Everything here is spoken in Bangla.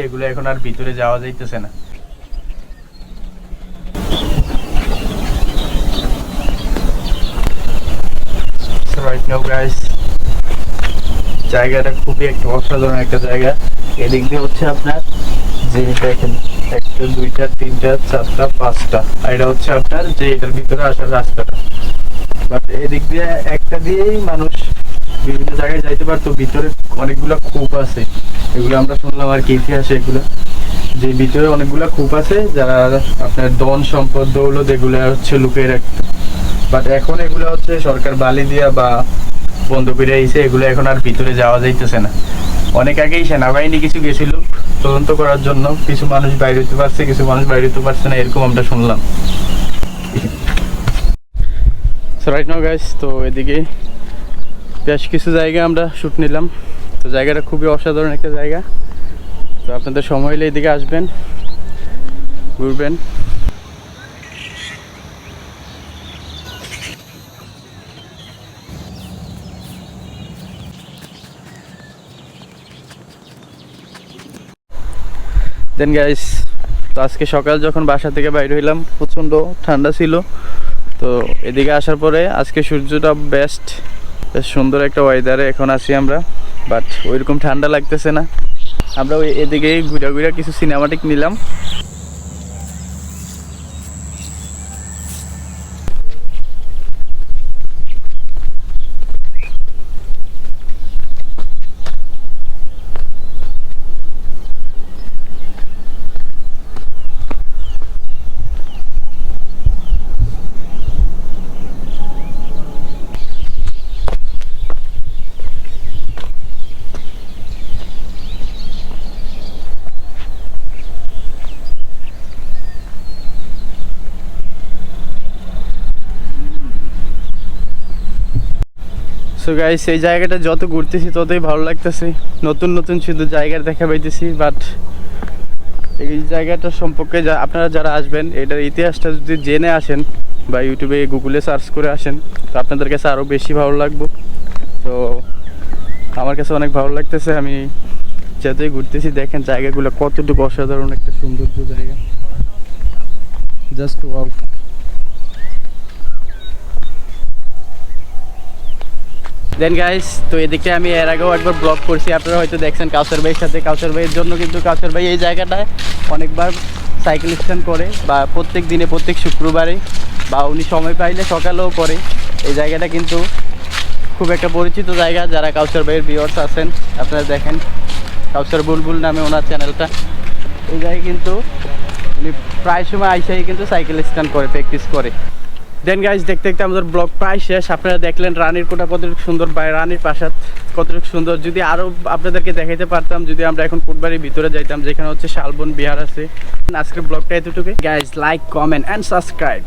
এগুলো এখন আর ভিতরে যাওয়া যাইতেছে না। রাইট নাও গাইস, জায়গাটা খুবই একটা অসাধারণ একটা জায়গা। এদিক দিয়ে হচ্ছে আপনার যে দেখেন 1টা 2টা 3টা 4টা 5টা, আর এটা হচ্ছে আপনার যে এটার ভিতরে আসার রাস্তাটা। বাট এদিক দিয়ে একটা দিয়েই মানুষ বিভিন্ন জায়গায় যাইতে পারতো। ভিতরে অনেকগুলো কূপ আছে, এগুলো আমরা শুনলাম আর কি ইতিহাসে, এগুলো যে ভিতরে অনেকগুলো কূপ আছে যারা আপনার ধন সম্পদ দৌলত এগুলো হচ্ছে লুকিয়ে রাখতো। বাট এখন এগুলো হচ্ছে সরকার বালি দিয়া বা বন্ধ করে আইছে, এগুলো এখন আর ভিতরে যাওয়া যাইতেছে না। অনেক আগেই সেনাবাহিনী কিছু গেছিল তদন্ত করার জন্য, কিছু মানুষ বাইরে হতে পারছে, কিছু মানুষ বাইরে হতে পারছে না, এরকম আমরা শুনলাম। রাইট নাও গাইস, তো এদিকে বেশ কিছু জায়গা আমরা শুট নিলাম। তো জায়গাটা খুবই অসাধারণ একটা জায়গা। তো আপনাদের সময় হলে এদিকে আসবেন, ঘুরবেন। দেন গাইস, তো আজকে সকাল যখন বাসা থেকে বাইরে হইলাম প্রচণ্ড ঠান্ডা ছিল। তো এদিকে আসার পরে আজকে সূর্যটা বেশ সুন্দর একটা ওয়েদারে এখন আছি আমরা, বাট ওইরকম ঠান্ডা লাগতেছে না। আমরা ওই এদিকে ঘুরে ঘুরে কিছু সিনেমাটিক নিলাম। সো গাইস, এই জায়গাটা যত ঘুরতেছি ততই ভালো লাগতেছে, নতুন নতুন শুধু জায়গা দেখা পাইতেছি। বাট এই জায়গাটার সম্পর্কে আপনারা যারা আসবেন এটার ইতিহাসটা যদি জেনে আসেন বা ইউটিউবে গুগলে সার্চ করে আসেন, তো আপনাদের কাছে আরও বেশি ভালো লাগবে। তো আমার কাছে অনেক ভালো লাগতেছে। আমি যতই ঘুরতেছি দেখেন জায়গাগুলো কতটুকু অসাধারণ একটা সৌন্দর্য জায়গা, জাস্ট ওয়াও। দেন গাইস, তো এদিকে আমি এর আগেও একবার ব্লগ করছি, আপনারা হয়তো দেখছেন কাউসার ভাইয়ের সাথে। কাউসার ভাইয়ের জন্য কিন্তু কাউসার ভাই এই জায়গাটায় অনেকবার সাইকেল স্ট্যান্ড করে, বা প্রত্যেক দিনে প্রত্যেক শুক্রবারে, বা উনি সময় পাইলে সকালেও করে। এই জায়গাটা কিন্তু খুব একটা পরিচিত জায়গা। যারা কাউসার ভাইয়ের ভিউয়ার্স আছেন আপনারা দেখেন, কাউসার বুলবুল নামে ওনার চ্যানেলটা। এই জায়গায় কিন্তু উনি প্রায় সময় আইসাই কিন্তু সাইকেল স্ট্যান্ড করে, প্র্যাকটিস করে। দেন গাইজ, দেখতে দেখতে আমাদের ব্লগ প্রায় শেষ। আপনারা দেখলেন রানীর কোটা কতটুকু সুন্দর, বা রানীর প্রাসাদ কতটুকু সুন্দর। যদি আরও আপনাদেরকে দেখাইতে পারতাম, যদি আমরা এখন কোটবাড়ির ভিতরে যাইতাম যেখানে হচ্ছে শালবন বিহার আছে। আজকের ব্লগটা এতটুকু guys, like comment and subscribe.